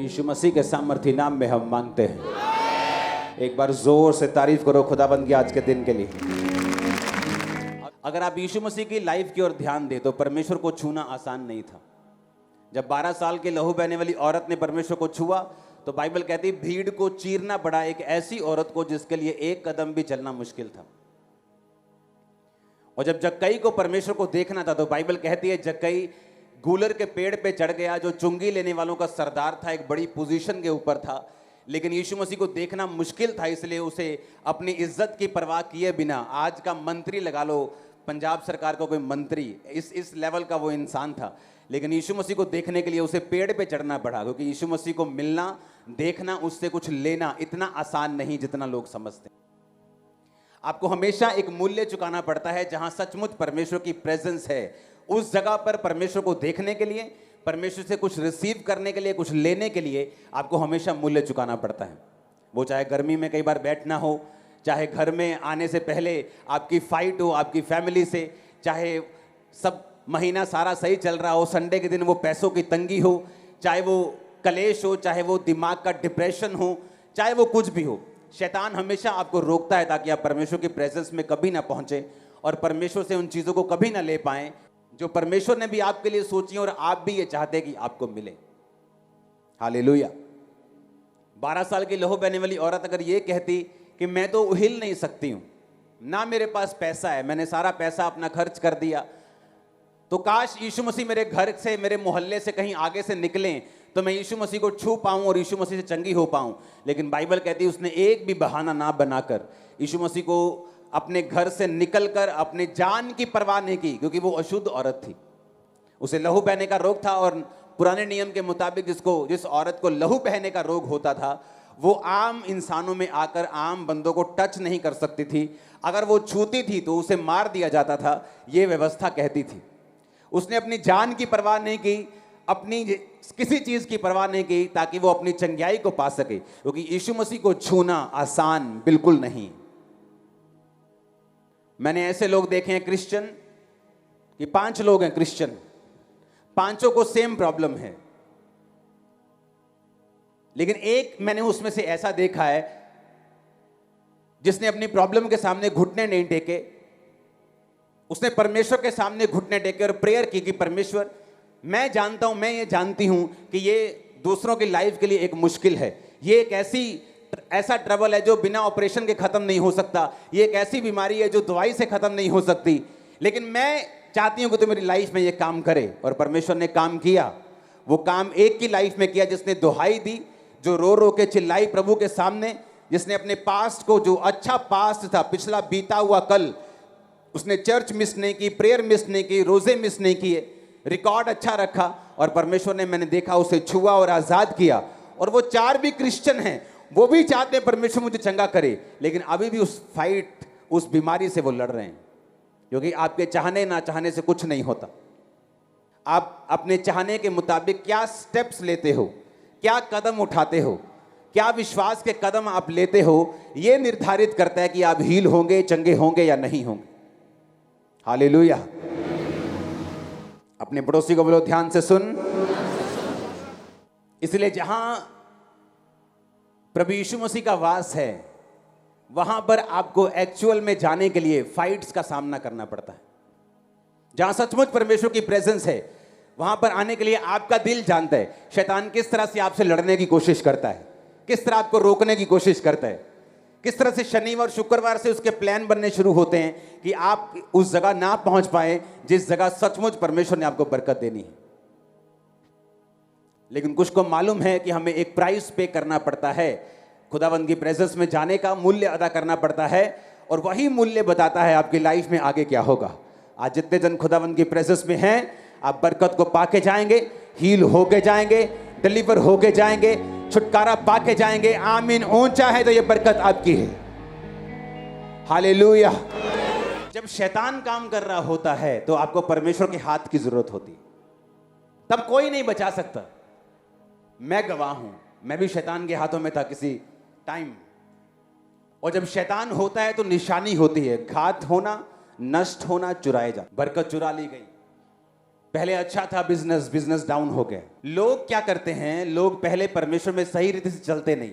यीशु मसीह के सामर्थी नाम में हम मांगते हैं। एक बार जोर से तारीफ करो खुदाबंद की आज के दिन के लिए। अगर आप यीशु मसीह की लाइफ की ओर ध्यान दें तो परमेश्वर को छूना आसान नहीं था। जब 12 साल के लहू बहने वाली औरत ने परमेश्वर को छुआ तो बाइबल कहती है भीड़ को चीरना पड़ा एक ऐसी औरत को जिसके लिए एक कदम भी चलना मुश्किल था। और जब जक्कई को परमेश्वर को देखना था तो बाइबल कहती है जक्कई गूलर के पेड़ पे चढ़ गया, जो चुंगी लेने वालों का सरदार था, एक बड़ी पोजीशन के ऊपर था, लेकिन यीशु मसीह को देखना मुश्किल था, इसलिए उसे अपनी इज्जत की परवाह किए बिना, आज का मंत्री लगा लो, पंजाब सरकार का कोई मंत्री, इस लेवल का वो इंसान था, लेकिन यीशु मसीह को देखने के लिए उसे पेड़ पे चढ़ना पड़ा, क्योंकि यीशु मसीह को मिलना, देखना, उससे कुछ लेना इतना आसान नहीं जितना लोग समझते हैं। आपको हमेशा एक मूल्य चुकाना पड़ता है। जहां सचमुच परमेश्वर की प्रेजेंस है उस जगह पर परमेश्वर को देखने के लिए, परमेश्वर से कुछ रिसीव करने के लिए, कुछ लेने के लिए आपको हमेशा मूल्य चुकाना पड़ता है। वो चाहे गर्मी में कई बार बैठना हो, चाहे घर में आने से पहले आपकी फाइट हो आपकी फैमिली से, चाहे सब महीना सारा सही चल रहा हो, संडे के दिन वो पैसों की तंगी हो, चाहे वो कलेश हो, चाहे वो दिमाग का डिप्रेशन हो, चाहे वो कुछ भी हो, शैतान हमेशा आपको रोकता है ताकि आप परमेश्वर की प्रेजेंस में कभी ना पहुंचे और परमेश्वर से उन चीज़ों को कभी ना ले पाएं जो परमेश्वर ने भी आपके लिए सोची और आप भी ये चाहते कि आपको मिले। हालेलुया। 12 साल की लहू बहने वाली औरत अगर ये कहती कि मैं तो हिल नहीं सकती हूं, ना मेरे पास पैसा है, मैंने सारा पैसा अपना खर्च कर दिया, तो काश यीशु मसीह मेरे घर से, मेरे मोहल्ले से कहीं आगे से निकलें तो मैं यीशु मसीह को छू पाऊं और यीशु मसीह से चंगी हो पाऊं। लेकिन बाइबल कहती है उसने एक भी बहाना ना बनाकर यीशु मसीह को अपने घर से निकलकर अपने जान की परवाह नहीं की, क्योंकि वो अशुद्ध औरत थी, उसे लहू बहने का रोग था। और पुराने नियम के मुताबिक जिस औरत को लहू बहने का रोग होता था वो आम इंसानों में आकर आम बंदों को टच नहीं कर सकती थी। अगर वो छूती थी तो उसे मार दिया जाता था, ये व्यवस्था कहती थी। उसने अपनी जान की परवाह नहीं की, अपनी किसी चीज की परवाह नहीं की ताकि वो अपनी चंगाई को पा सके, क्योंकि यीशु मसीह को छूना आसान बिल्कुल नहीं। मैंने ऐसे लोग देखे हैं क्रिश्चियन कि 5 लोग हैं क्रिश्चियन, 5 को सेम प्रॉब्लम है, लेकिन एक मैंने उसमें से ऐसा देखा है जिसने अपनी प्रॉब्लम के सामने घुटने नहीं टेके, उसने परमेश्वर के सामने घुटने टेके और प्रेयर की कि परमेश्वर मैं जानता हूं, मैं ये जानती हूं कि ये दूसरों की लाइफ के लिए एक मुश्किल है, ये एक ऐसा ट्रबल है जो बिना ऑपरेशन के खत्म नहीं हो सकता, ये एक ऐसी बीमारी है जो दवाई से खत्म नहीं हो सकती, लेकिन मैं चाहती हूं कि तू मेरी लाइफ में ये काम करे। और परमेश्वर ने काम किया। वो काम एक की लाइफ में किया जिसने दुहाई दी, जो रो रो के चिल्लाई प्रभु के सामने, जिसने अपने पास्ट को, जो अच्छा पास्ट था, पिछला बीता हुआ कल, उसने चर्च मिस नहीं की, प्रेयर मिस नहीं की, रोजे मिस नहीं किए, रिकॉर्ड अच्छा रखा और परमेश्वर ने, मैंने देखा, उसे छुआ और आजाद किया। और वो 4 भी क्रिश्चियन हैं, वो भी चाहते हैं परमेश्वर मुझे चंगा करे, लेकिन अभी भी उस फाइट, उस बीमारी से वो लड़ रहे हैं, क्योंकि आपके चाहने ना चाहने से कुछ नहीं होता। आप अपने चाहने के मुताबिक क्या स्टेप्स लेते हो, क्या कदम उठाते हो, क्या विश्वास के कदम आप लेते हो, यह निर्धारित करता है कि आप हील होंगे, चंगे होंगे या नहीं होंगे। हालेलुया। अपने पड़ोसी को बोलो ध्यान से सुन। इसलिए जहां प्रभु यीशु मसीह का वास है वहां पर आपको एक्चुअल में जाने के लिए फाइट्स का सामना करना पड़ता है। जहां सचमुच परमेश्वर की प्रेजेंस है वहां पर आने के लिए आपका दिल जानता है शैतान किस तरह से आपसे लड़ने की कोशिश करता है, किस तरह आपको रोकने की कोशिश करता है, किस तरह से शनिवार शुक्रवार से उसके प्लान बनने शुरू होते हैं कि आप उस जगह ना पहुंच पाए जिस जगह सचमुच परमेश्वर ने आपको बरकत देनी है। लेकिन कुछ को मालूम है कि हमें एक प्राइस पे करना पड़ता है, खुदावंद की प्रेजेंस में जाने का मूल्य अदा करना पड़ता है, और वही मूल्य बताता है आपकी लाइफ में आगे क्या होगा। आज जितने जन खुदावंद की प्रेजेंस में हैं, आप बरकत को पाके जाएंगे, हील होके जाएंगे, डिलीवर होके जाएंगे, छुटकारा पाके जाएंगे। आमीन। ऊंचा है तो ये बरकत आपकी है। हालेलुया। जब शैतान काम कर रहा होता है तो आपको परमेश्वर के हाथ की जरूरत होती है, तब कोई नहीं बचा सकता। मैं गवाह हूं, मैं भी शैतान के हाथों में था किसी टाइम, और जब शैतान होता है तो निशानी होती है, घात होना, नष्ट होना, चुराए जा। बरकत चुरा ली गई, पहले अच्छा था बिजनेस, बिजनेस डाउन हो गया। लोग क्या करते हैं, लोग पहले परमेश्वर में सही रीति से चलते नहीं।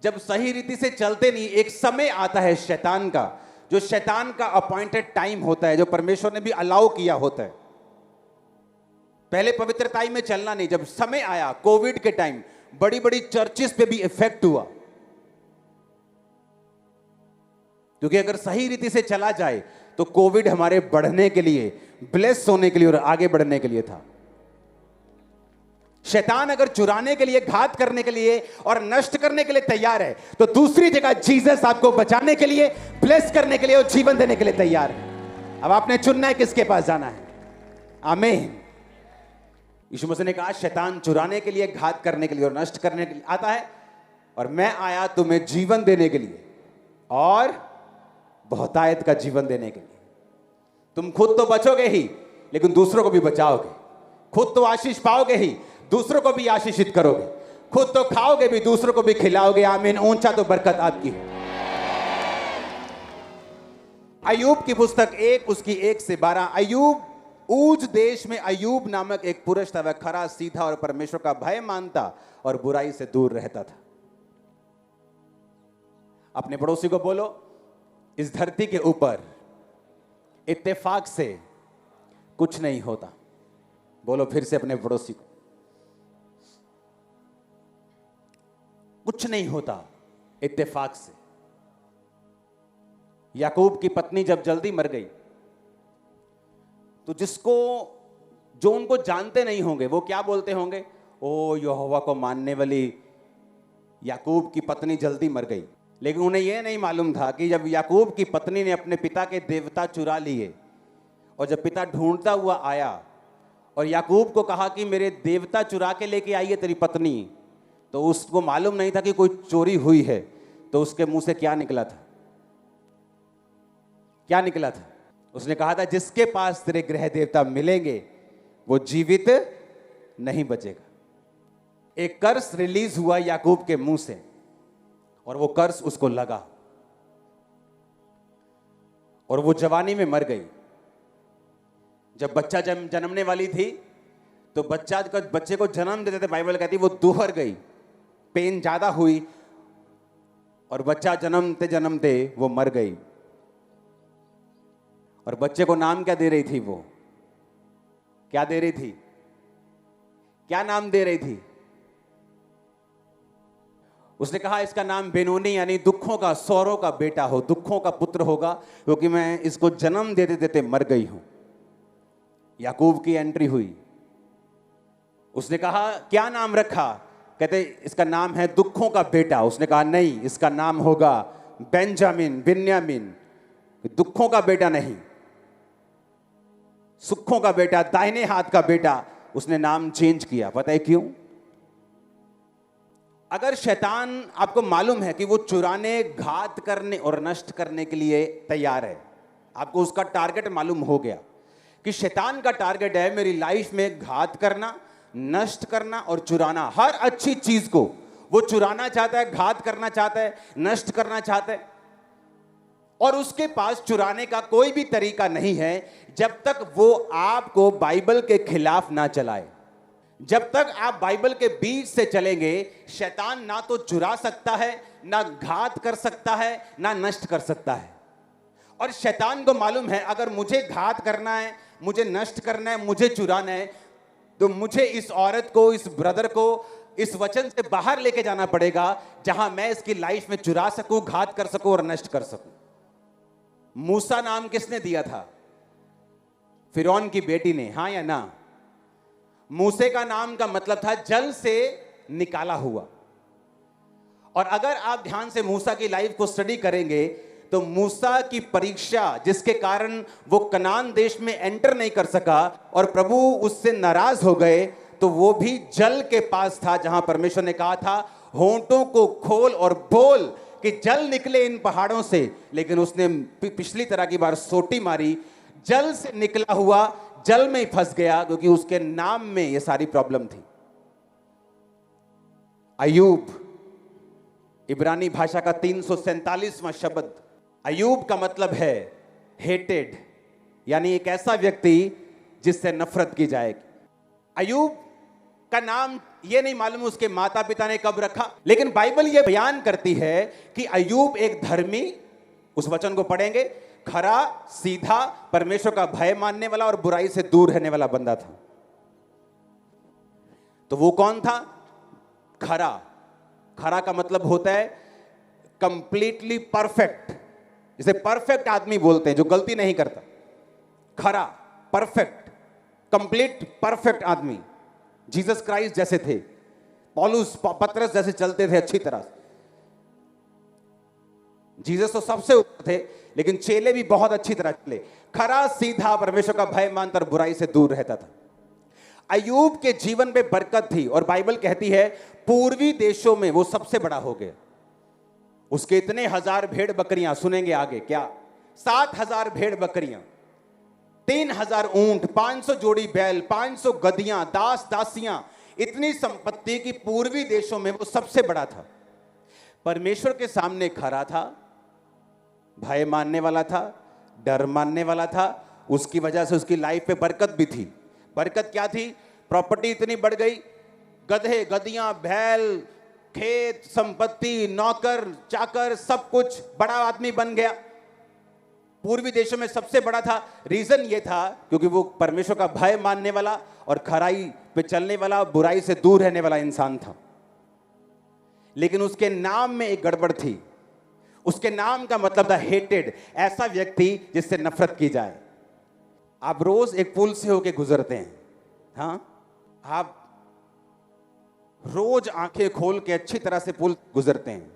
जब सही रीति से चलते नहीं, एक समय आता है शैतान का, जो शैतान का अपॉइंटेड टाइम होता है, जो परमेश्वर ने भी अलाउ किया होता है। पहले पवित्रताई में चलना नहीं, जब समय आया कोविड के टाइम, बड़ी बड़ी चर्चेस पे भी इफेक्ट हुआ। क्योंकि अगर सही रीति से चला जाए तो कोविड हमारे बढ़ने के लिए, ब्लेस होने के लिए और आगे बढ़ने के लिए था। शैतान अगर चुराने के लिए, घात करने के लिए और नष्ट करने के लिए तैयार है, तो दूसरी जगह जीसस आपको बचाने के लिए, ब्लेस करने के लिए और जीवन देने के लिए तैयार है। अब आपने चुनना है किसके पास जाना है। आमीन। यीशु मसीह ने कहा शैतान चुराने के लिए, घात करने के लिए और नष्ट करने के लिए आता है, और मैं आया तुम्हें जीवन देने के लिए और बहुतायत का जीवन देने के लिए। तुम खुद तो बचोगे ही, लेकिन दूसरों को भी बचाओगे। खुद तो आशीष पाओगे ही, दूसरों को भी आशीषित करोगे। खुद तो खाओगे भी, दूसरों को भी खिलाओगे। आमीन। ऊंचा तो बरकत आपकी है। अय्यूब की पुस्तक 1 उसकी 1 से 12। अय्यूब, ऊज देश में अय्यूब नामक एक पुरुष था। वह खरा, सीधा और परमेश्वर का भय मानता और बुराई से दूर रहता था। अपने पड़ोसी को बोलो, इस धरती के ऊपर इत्तेफाक से कुछ नहीं होता। बोलो फिर से अपने पड़ोसी को, कुछ नहीं होता इत्तेफाक से। याकूब की पत्नी जब जल्दी मर गई, तो जो उनको जानते नहीं होंगे, वो क्या बोलते होंगे, ओ यहोवा को मानने वाली याकूब की पत्नी जल्दी मर गई। लेकिन उन्हें यह नहीं मालूम था कि जब याकूब की पत्नी ने अपने पिता के देवता चुरा लिए, और जब पिता ढूंढता हुआ आया और याकूब को कहा कि मेरे देवता चुरा के लेके आई है तेरी पत्नी, तो उसको मालूम नहीं था कि कोई चोरी हुई है। तो उसके मुंह से क्या निकला था? क्या निकला था? उसने कहा था जिसके पास तेरे गृह देवता मिलेंगे वो जीवित नहीं बचेगा। एक कर्स रिलीज हुआ याकूब के मुंह से, और वो कर्स उसको लगा, और वो जवानी में मर गई। जब बच्चा जन्मने वाली थी, तो बच्चे को जन्म देते थे, बाइबल कहती वो दुहर गई, पेन ज्यादा हुई, और बच्चा जन्मते जन्मते वो मर गई। और बच्चे को नाम क्या दे रही थी? वो क्या दे रही थी? क्या नाम दे रही थी? उसने कहा इसका नाम बेनोनी, यानी दुखों का, सौरों का बेटा हो, दुखों का पुत्र होगा, क्योंकि मैं इसको जन्म देते देते मर गई हूं। याकूब की एंट्री हुई। उसने कहा क्या नाम रखा? कहते इसका नाम है दुखों का बेटा। उसने कहा नहीं, इसका नाम होगा बेंजामिन, बिन्यामिन। दुखों का बेटा नहीं, सुखों का बेटा, दाहिने हाथ का बेटा। उसने नाम चेंज किया। पता है क्यों? अगर शैतान, आपको मालूम है कि वो चुराने, घात करने और नष्ट करने के लिए तैयार है, आपको उसका टारगेट मालूम हो गया कि शैतान का टारगेट है मेरी लाइफ में घात करना, नष्ट करना और चुराना। हर अच्छी चीज को वो चुराना चाहता है, घात करना चाहता है, नष्ट करना चाहता है। और उसके पास चुराने का कोई भी तरीका नहीं है जब तक वो आपको बाइबल के खिलाफ ना चलाए। जब तक आप बाइबल के बीच से चलेंगे, शैतान ना तो चुरा सकता है, ना घात कर सकता है, ना नष्ट कर सकता है। और शैतान को मालूम है अगर मुझे घात करना है, मुझे नष्ट करना है, मुझे चुराना है, तो मुझे इस औरत को, इस ब्रदर को इस वचन से बाहर लेके जाना पड़ेगा, जहां मैं इसकी लाइफ में चुरा सकूं, घात कर सकूं और नष्ट कर सकूं। मूसा नाम किसने दिया था? फिरौन की बेटी ने, हां या ना? मूसे का नाम का मतलब था जल से निकाला हुआ। और अगर आप ध्यान से मूसा की लाइफ को स्टडी करेंगे, तो मूसा की परीक्षा, जिसके कारण वो कनान देश में एंटर नहीं कर सका और प्रभु उससे नाराज हो गए, तो वो भी जल के पास था, जहां परमेश्वर ने कहा था होंठों को खोल और बोल कि जल निकले इन पहाड़ों से। लेकिन उसने पिछली तरह की बार सोटी मारी, जल से निकला हुआ जल में ही फंस गया, क्योंकि उसके नाम में ये सारी प्रॉब्लम थी। अय्यूब, इब्रानी भाषा का 347वां शब्द। अय्यूब का मतलब है हेटेड, यानी एक ऐसा व्यक्ति जिससे नफरत की जाएगी। अय्यूब का नाम ये नहीं मालूम उसके माता पिता ने कब रखा, लेकिन बाइबल ये बयान करती है कि अय्यूब एक धर्मी, उस वचन को पढ़ेंगे, खरा, सीधा, परमेश्वर का भय मानने वाला और बुराई से दूर रहने वाला बंदा था। तो वो कौन था? खरा। खरा का मतलब होता है कंप्लीटली परफेक्ट, जिसे परफेक्ट आदमी बोलते हैं, जो गलती नहीं करता। खरा, परफेक्ट, कंप्लीट परफेक्ट आदमी। जीसस क्राइस्ट जैसे थे, पौलुस पतरस जैसे चलते थे अच्छी तरह। जीसस तो सबसे ऊपर थे, लेकिन चेले भी बहुत अच्छी तरह चले। खरा, सीधा, परमेश्वर का भय मानता और बुराई से दूर रहता था। अय्यूब के जीवन में बरकत थी और बाइबल कहती है पूर्वी देशों में वो सबसे बड़ा हो गया। उसके इतने हजार भेड़ बकरियां, सुनेंगे आगे क्या, 7,000 भेड़ बकरियां, 3,000 ऊंट, 500 जोड़ी बैल, 500 गधियां, दास दासियां, इतनी संपत्ति की पूर्वी देशों में वो सबसे बड़ा था। परमेश्वर के सामने खरा था, भय मानने वाला था, डर मानने वाला था। उसकी वजह से उसकी लाइफ पे बरकत भी थी। बरकत क्या थी? प्रॉपर्टी इतनी बढ़ गई, गधे, गधियां, बैल, खेत, संपत्ति, नौकर चाकर, सब कुछ, बड़ा आदमी बन गया। पूर्वी देशों में सबसे बड़ा था। रीजन ये था क्योंकि वो परमेश्वर का भय मानने वाला और खराई पे चलने वाला, बुराई से दूर रहने वाला इंसान था। लेकिन उसके नाम में एक गड़बड़ थी। उसके नाम का मतलब था हेटेड, ऐसा व्यक्ति जिससे नफरत की जाए। आप रोज एक पुल से होके गुजरते हैं, हाँ, आप रोज आंखें खोल के अच्छी तरह से पुल गुजरते हैं।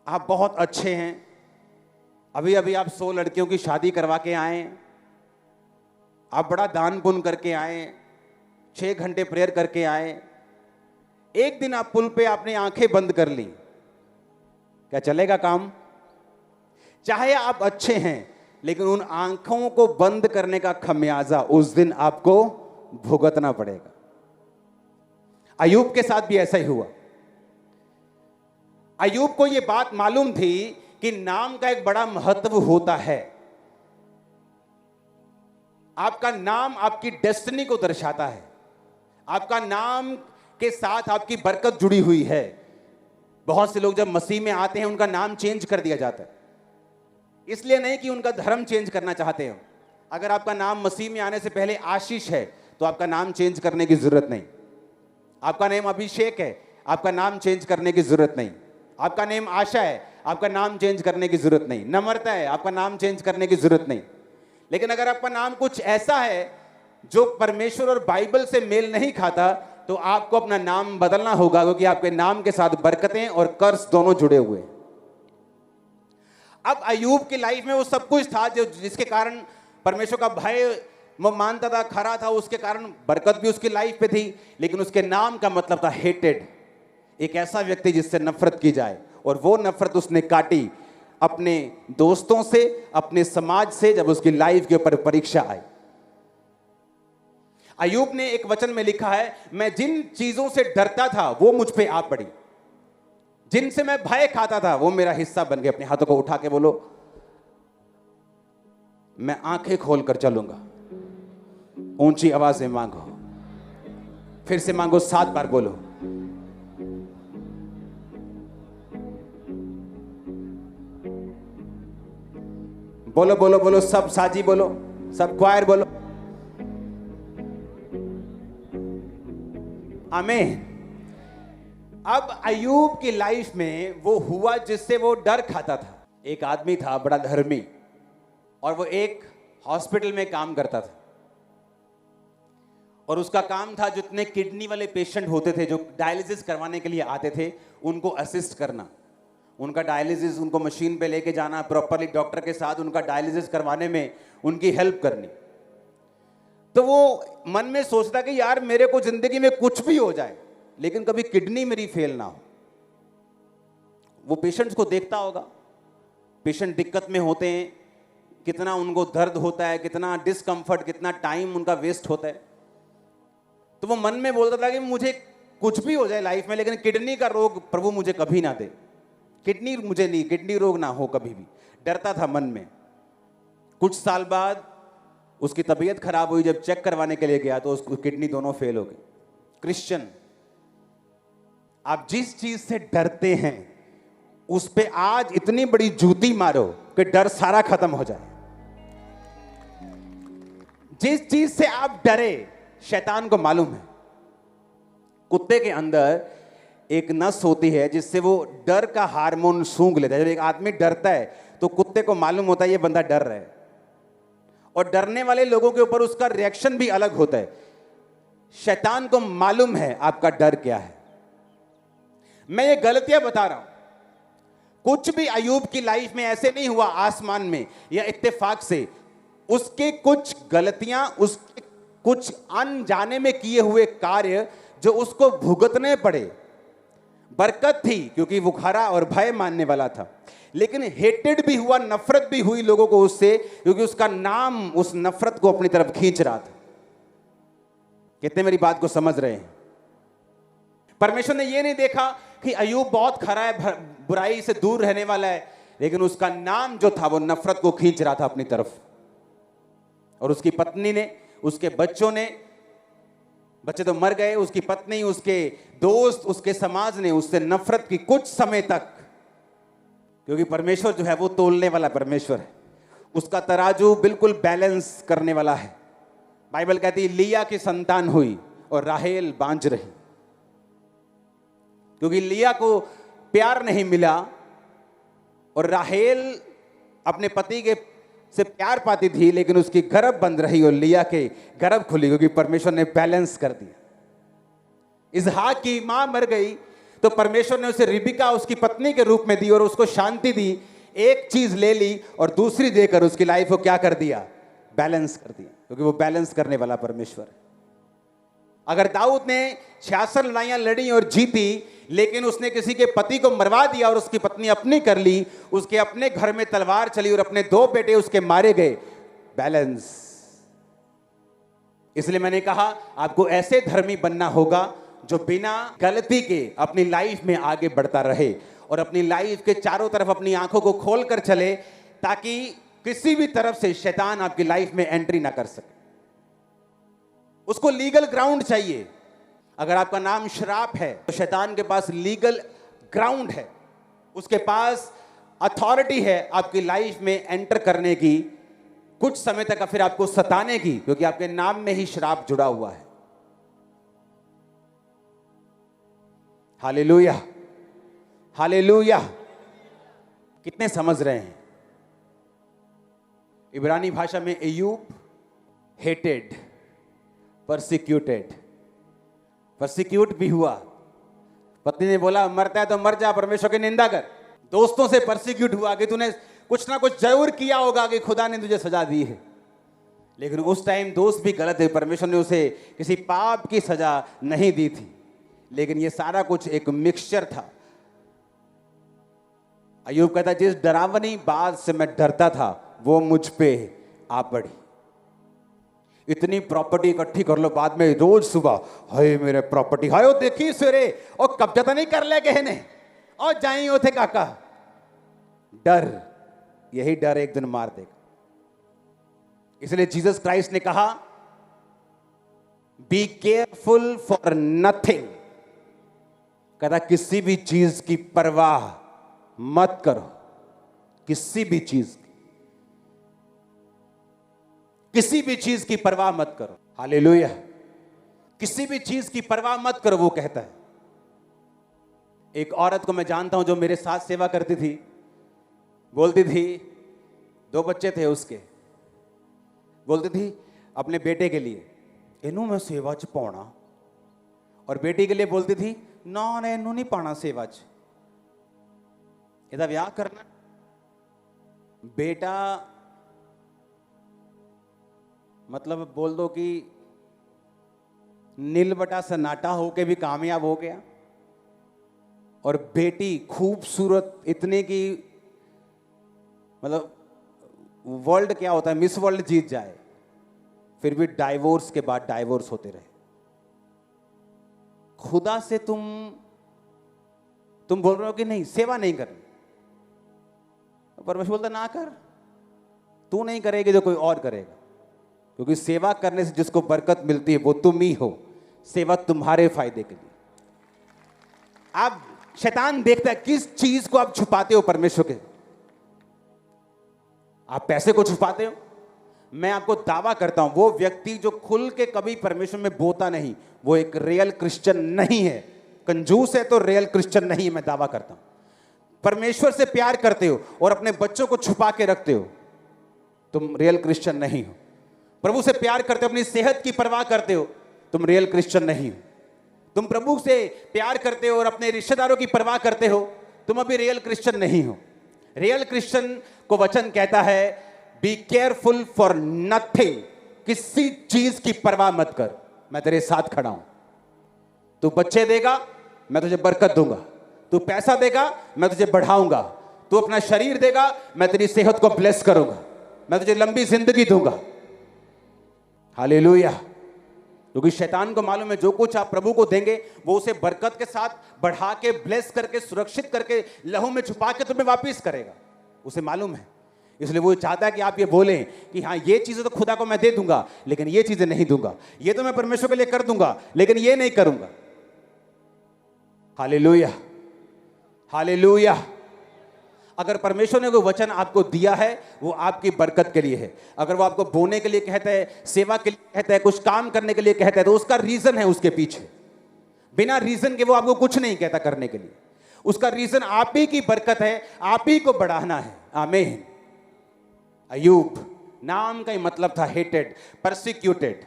आप बहुत अच्छे हैं, अभी अभी आप 100 लड़कियों की शादी करवा के आए, आप बड़ा दान पुण्य करके आए, 6 घंटे प्रेयर करके आए। एक दिन आप पुल पे आपने आंखें बंद कर ली, क्या चलेगा काम? चाहे आप अच्छे हैं, लेकिन उन आंखों को बंद करने का खमियाजा उस दिन आपको भुगतना पड़ेगा। अय्यूब के साथ भी ऐसा ही हुआ। अय्यूब को यह बात मालूम थी कि नाम का एक बड़ा महत्व होता है। आपका नाम आपकी डेस्टिनी को दर्शाता है। आपका नाम के साथ आपकी बरकत जुड़ी हुई है। बहुत से लोग जब मसीह में आते हैं उनका नाम चेंज कर दिया जाता है, इसलिए नहीं कि उनका धर्म चेंज करना चाहते हो। अगर आपका नाम मसीह में आने से पहले आशीष है तो आपका नाम चेंज करने की जरूरत नहीं। आपका नेम अभिषेक है, आपका नाम चेंज करने की जरूरत नहीं। आपका नेम आशा है, आपका नाम चेंज करने की जरूरत नहीं। नम्रता है, आपका नाम चेंज करने की जरूरत नहीं। लेकिन अगर आपका नाम कुछ ऐसा है जो परमेश्वर और बाइबल से मेल नहीं खाता, तो आपको अपना नाम बदलना होगा, क्योंकि आपके नाम के साथ बरकतें और कर्ज दोनों जुड़े हुए हैं। अब अय्यूब की लाइफ में वो सब कुछ था जो जिसके कारण परमेश्वर का भय वो मानता था, खरा था, उसके कारण बरकत भी उसकी लाइफ पे थी। लेकिन उसके नाम का मतलब था हेटेड, एक ऐसा व्यक्ति जिससे नफरत की जाए। और वो नफरत उसने काटी अपने दोस्तों से, अपने समाज से, जब उसकी लाइफ के ऊपर परीक्षा आई। अय्यूब ने एक वचन में लिखा है, मैं जिन चीजों से डरता था वो मुझ पे आ पड़ी, जिनसे मैं भय खाता था वो मेरा हिस्सा बन गए। अपने हाथों को उठा के बोलो, मैं आंखें खोलकर चलूंगा। ऊंची आवाज से मांगो, फिर से मांगो, 7 बार बोलो। बोलो बोलो बोलो, सब साजी बोलो, सब क्वायर बोलो, आमीन। अब अय्यूब की लाइफ में वो हुआ जिससे वो डर खाता था। एक आदमी था बड़ा धर्मी, और वो एक हॉस्पिटल में काम करता था। और उसका काम था जितने किडनी वाले पेशेंट होते थे जो डायलिसिस करवाने के लिए आते थे, उनको असिस्ट करना, उनका डायलिसिस, उनको मशीन पे लेके जाना, प्रॉपरली डॉक्टर के साथ उनका डायलिसिस करवाने में उनकी हेल्प करनी। तो वो मन में सोचता कि यार मेरे को जिंदगी में कुछ भी हो जाए लेकिन कभी किडनी मेरी फेल ना हो। वो पेशेंट्स को देखता होगा, पेशेंट दिक्कत में होते हैं, कितना उनको दर्द होता है, कितना डिस्कंफर्ट, कितना टाइम उनका वेस्ट होता है। तो वो मन में बोलता था कि मुझे कुछ भी हो जाए लाइफ में, लेकिन किडनी का रोग प्रभु मुझे कभी ना दे, किडनी मुझे नहीं, किडनी रोग ना हो कभी भी। डरता था मन में। कुछ साल बाद उसकी तबीयत खराब हुई, जब चेक करवाने के लिए गया तो उसकी किडनी दोनों फेल हो गई। क्रिश्चियन, आप जिस चीज से डरते हैं उस पे आज इतनी बड़ी जूती मारो कि डर सारा खत्म हो जाए। जिस चीज से आप डरे शैतान को मालूम है। कुत्ते के अंदर एक नस होती है जिससे वो डर का हार्मोन सूंघ लेता है। जब एक आदमी डरता है तो कुत्ते को मालूम होता है ये बंदा डर रहा है, और डरने वाले लोगों के ऊपर उसका रिएक्शन भी अलग होता है। शैतान को मालूम है आपका डर क्या है। मैं ये गलतियां बता रहा हूं, कुछ भी अयूब की लाइफ में ऐसे नहीं हुआ आसमान में या इत्तेफाक से। उसके कुछ गलतियां, उसके कुछ अनजाने में किए हुए कार्य जो उसको भुगतने पड़े। बरकत थी क्योंकि वो खरा और भय मानने वाला था, लेकिन हेटेड भी हुआ, नफरत भी हुई लोगों को उससे, क्योंकि उसका नाम उस नफरत को अपनी तरफ खींच रहा था। कितने मेरी बात को समझ रहे हैं? परमेश्वर ने यह नहीं देखा कि अयूब बहुत खरा है, बुराई से दूर रहने वाला है, लेकिन उसका नाम जो था वो नफरत को खींच रहा था अपनी तरफ। और उसकी पत्नी ने, उसके बच्चों ने, बच्चे तो मर गए, उसकी पत्नी, उसके दोस्त, उसके समाज ने उससे नफरत की कुछ समय तक। क्योंकि परमेश्वर जो है वो तोलने वाला परमेश्वर है, उसका तराजू बिल्कुल बैलेंस करने वाला है। बाइबल कहती है लिया की संतान हुई और राहेल बांझ रही, क्योंकि लिया को प्यार नहीं मिला और राहेल अपने पति के से प्यार पाती थी, लेकिन उसकी गर्भ बंद रही और लिया के गर्भ खुली, क्योंकि परमेश्वर ने बैलेंस कर दिया। इसहाक की मां मर गई तो परमेश्वर ने उसे रिबिका उसकी पत्नी के रूप में दी और उसको शांति दी। एक चीज ले ली और दूसरी देकर उसकी लाइफ को क्या कर दिया? बैलेंस कर दिया, क्योंकि वो बैलेंस करने वाला परमेश्वर है। अगर दाऊद ने 66 लड़ाइयां लड़ी और जीती, लेकिन उसने किसी के पति को मरवा दिया और उसकी पत्नी अपनी कर ली, उसके अपने घर में तलवार चली और अपने 2 बेटे उसके मारे गए, बैलेंस। इसलिए मैंने कहा आपको ऐसे धर्मी बनना होगा जो बिना गलती के अपनी लाइफ में आगे बढ़ता रहे और अपनी लाइफ के चारों तरफ अपनी आंखों को खोल कर चले, ताकि किसी भी तरफ से शैतान आपकी लाइफ में एंट्री ना कर सके। उसको लीगल ग्राउंड चाहिए। अगर आपका नाम श्राप है तो शैतान के पास लीगल ग्राउंड है, उसके पास अथॉरिटी है आपकी लाइफ में एंटर करने की, कुछ समय तक फिर आपको सताने की, क्योंकि आपके नाम में ही श्राप जुड़ा हुआ है। Hallelujah, hallelujah. कितने समझ रहे हैं? इब्रानी भाषा में अय्यूब हेटेड, परसिक्यूटेड, परसिक्यूट भी हुआ। पत्नी ने बोला मरता है तो मर जा, परमेश्वर की निंदा कर। दोस्तों से परसिक्यूट हुआ कि तूने कुछ ना कुछ जरूर किया होगा कि खुदा ने तुझे सजा दी है, लेकिन उस टाइम दोस्त भी गलत है। परमेश्वर ने उसे किसी पाप की सजा नहीं दी थी, लेकिन ये सारा कुछ एक मिक्सचर था। अय्यूब कहता जिस डरावनी बात से मैं डरता था वो मुझ पे आ पड़ी। इतनी प्रॉपर्टी इकट्ठी कर लो, बाद में रोज सुबह हाय मेरे प्रॉपर्टी, हाय देखी सवेरे और कब्जा तो नहीं कर ले गए ने और जाई उथे काका। डर, यही डर एक दिन मार देगा। इसलिए जीसस क्राइस्ट ने कहा बी केयरफुल फॉर नथिंग। कहता किसी भी चीज की परवाह मत करो, किसी भी चीज, किसी भी चीज की परवाह मत करो। हालेलुया। किसी भी चीज की परवाह मत करो, वो कहता है। एक औरत को मैं जानता हूं जो मेरे साथ सेवा करती थी, बोलती थी 2 बच्चे थे उसके, बोलती थी अपने बेटे के लिए इनू मैं सेवा च पाना, और बेटी के लिए बोलती थी ना ना इनू नहीं पाना सेवा च, ਇਹਦਾ ਵਿਆਹ करना। बेटा मतलब बोल दो कि नील बटा सन्नाटा होके भी कामयाब हो गया, और बेटी खूबसूरत इतने की मतलब वर्ल्ड क्या होता है, मिस वर्ल्ड जीत जाए, फिर भी डाइवोर्स के बाद डाइवोर्स होते रहे। खुदा से तुम बोल रहे हो कि नहीं सेवा नहीं करनी, परमेश्वर बोलता ना कर, तू नहीं करेगी तो कोई और करेगा। क्योंकि सेवा करने से जिसको बरकत मिलती है वो तुम ही हो। सेवा तुम्हारे फायदे के लिए। आप शैतान देखता है किस चीज को आप छुपाते हो परमेश्वर के। आप पैसे को छुपाते हो। मैं आपको दावा करता हूं वो व्यक्ति जो खुल के कभी परमेश्वर में बोता नहीं, वो एक रियल क्रिश्चियन नहीं है। कंजूस है तो रियल क्रिश्चियन नहीं है, मैं दावा करता हूं। परमेश्वर से प्यार करते हो और अपने बच्चों को छुपा के रखते हो, तुम रियल क्रिश्चियन नहीं हो। प्रभु से प्यार करते हो, अपनी सेहत की परवाह करते हो, तुम रियल क्रिश्चियन नहीं हो। तुम प्रभु से प्यार करते हो और अपने रिश्तेदारों की परवाह करते हो, तुम अभी रियल क्रिश्चियन नहीं हो। रियल क्रिश्चियन को वचन कहता है बी केयरफुल फॉर नथिंग, किसी चीज की परवाह मत कर, मैं तेरे साथ खड़ा हूं। तू बच्चे देगा, मैं तुझे बरकत दूंगा। तू पैसा देगा, मैं तुझे बढ़ाऊंगा। तू अपना शरीर देगा, मैं तेरी सेहत को ब्लेस करूंगा, मैं तुझे लंबी जिंदगी दूंगा। हालेलुया। क्योंकि शैतान को मालूम है जो कुछ आप प्रभु को देंगे वो उसे बरकत के साथ बढ़ा के, ब्लेस करके, सुरक्षित करके, लहू में छुपा के तुम्हें वापस करेगा। उसे मालूम है, इसलिए वो चाहता है कि आप ये बोलें कि हाँ ये चीजें तो खुदा को मैं दे दूंगा लेकिन ये चीजें नहीं दूंगा, ये तो मैं परमेश्वर के लिए कर दूंगा लेकिन ये नहीं करूंगा। Hallelujah, hallelujah. अगर परमेश्वर ने कोई वचन आपको दिया है वो आपकी बरकत के लिए है। अगर वो आपको बोने के लिए कहता है, सेवा के लिए कहता है, कुछ काम करने के लिए कहता है, तो उसका रीजन है उसके पीछे। बिना रीजन के वो आपको कुछ नहीं कहता करने के लिए। उसका रीजन आप ही की बरकत है, आप ही को बढ़ाना है। आमीन। अय्यूब नाम का ही मतलब था हेटेड, परसिक्यूटेड,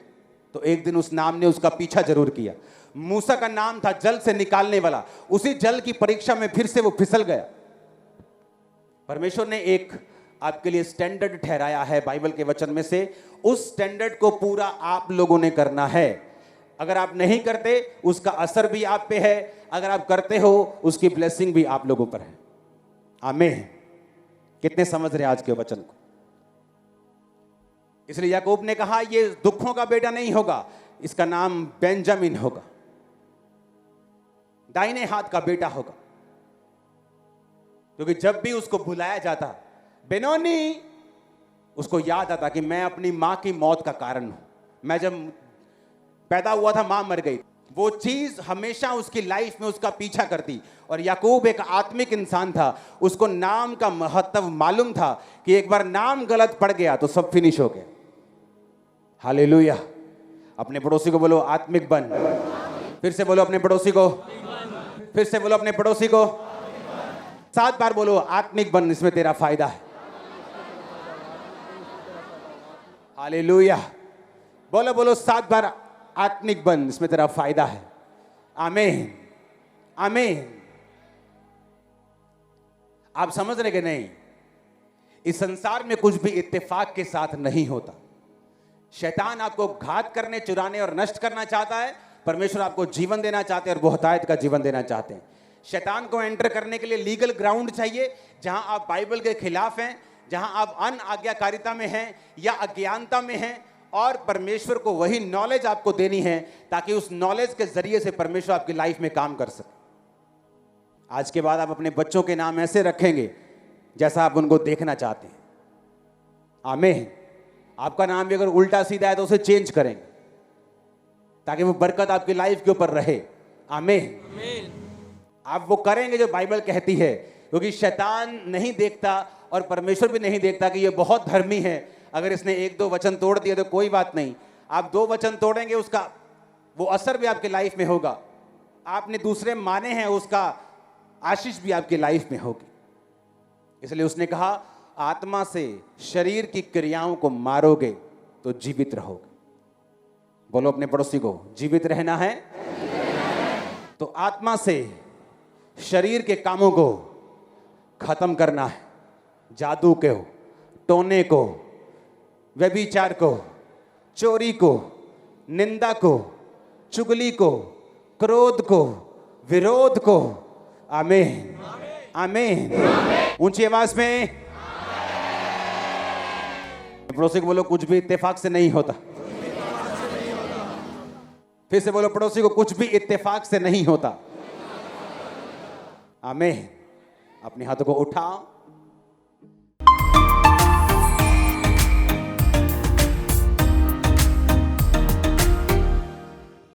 तो एक दिन उस नाम ने उसका पीछा जरूर किया। मूसा का नाम था जल से निकालने वाला, उसी जल की परीक्षा में फिर से वो फिसल गया। परमेश्वर ने एक आपके लिए स्टैंडर्ड ठहराया है बाइबल के वचन में से, उस स्टैंडर्ड को पूरा आप लोगों ने करना है। अगर आप नहीं करते उसका असर भी आप पे है, अगर आप करते हो उसकी ब्लेसिंग भी आप लोगों पर है। आमीन। कितने समझ रहे हैं आज के वचन को? इसलिए याकूब ने कहा ये दुखों का बेटा नहीं होगा, इसका नाम बेंजामिन होगा, दाहिने हाथ का बेटा होगा। क्योंकि जब भी उसको बुलाया जाता बेनोनी, उसको याद आता कि मैं अपनी मां की मौत का कारण हूं। मैं जब पैदा हुआ था मां मर गई। वो चीज हमेशा उसकी लाइफ में उसका पीछा करती। और याकूब एक आत्मिक इंसान था, उसको नाम का महत्व मालूम था कि एक बार नाम गलत पड़ गया तो सब फिनिश हो गया। हालेलुया। अपने पड़ोसी को बोलो आत्मिक बन। फिर से बोलो अपने पड़ोसी को, फिर से बोलो अपने पड़ोसी को, 7 बार बोलो आत्मिक बन, इसमें तेरा फायदा है। हालेलुया। बोलो बोलो 7 बार आत्मिक बन, इसमें तेरा फायदा है। आमीन, आमीन। आप समझ रहे कि नहीं? इस संसार में कुछ भी इत्तेफाक के साथ नहीं होता। शैतान आपको घात करने, चुराने और नष्ट करना चाहता है। परमेश्वर आपको जीवन देना चाहते हैं और बहुतायत का जीवन देना चाहते हैं। शैतान को एंटर करने के लिए लीगल ग्राउंड चाहिए, जहां आप बाइबल के खिलाफ हैं, जहां आप अनआज्ञाकारिता में हैं या अज्ञानता में हैं, और परमेश्वर को वही नॉलेज आपको देनी है ताकि उस नॉलेज के जरिए से परमेश्वर आपकी लाइफ में काम कर सके। आज के बाद आप अपने बच्चों के नाम ऐसे रखेंगे जैसा आप उनको देखना चाहते हैं। आमीन। आपका नाम भी अगर उल्टा सीधा है तो उसे चेंज करेंगे ताकि वो बरकत आपकी लाइफ के ऊपर रहे। आमीन। आप वो करेंगे जो बाइबल कहती है, क्योंकि शैतान नहीं देखता और परमेश्वर भी नहीं देखता कि ये बहुत धर्मी है, अगर इसने 1-2 वचन तोड़ दिया तो कोई बात नहीं। आप 2 वचन तोड़ेंगे, उसका वो असर भी आपकी लाइफ में होगा। आपने दूसरे माने हैं, उसका आशीष भी आपकी लाइफ में होगी। इसलिए उसने कहा आत्मा से शरीर की क्रियाओं को मारोगे तो जीवित रहोगे। बोलो अपने पड़ोसी को, जीवित रहना है तो आत्मा से शरीर के कामों को खत्म करना है। जादू को, टोने को, व्यभिचार को, चोरी को, निंदा को, चुगली को, क्रोध को, विरोध को। आमीन, आमीन। ऊंची आवाज में पड़ोसी को बोलो कुछ भी इत्तेफाक से नहीं होता। फिर से बोलो पड़ोसी को, कुछ भी इत्तेफाक से नहीं होता। आमीन। अपने हाथों को उठाओ।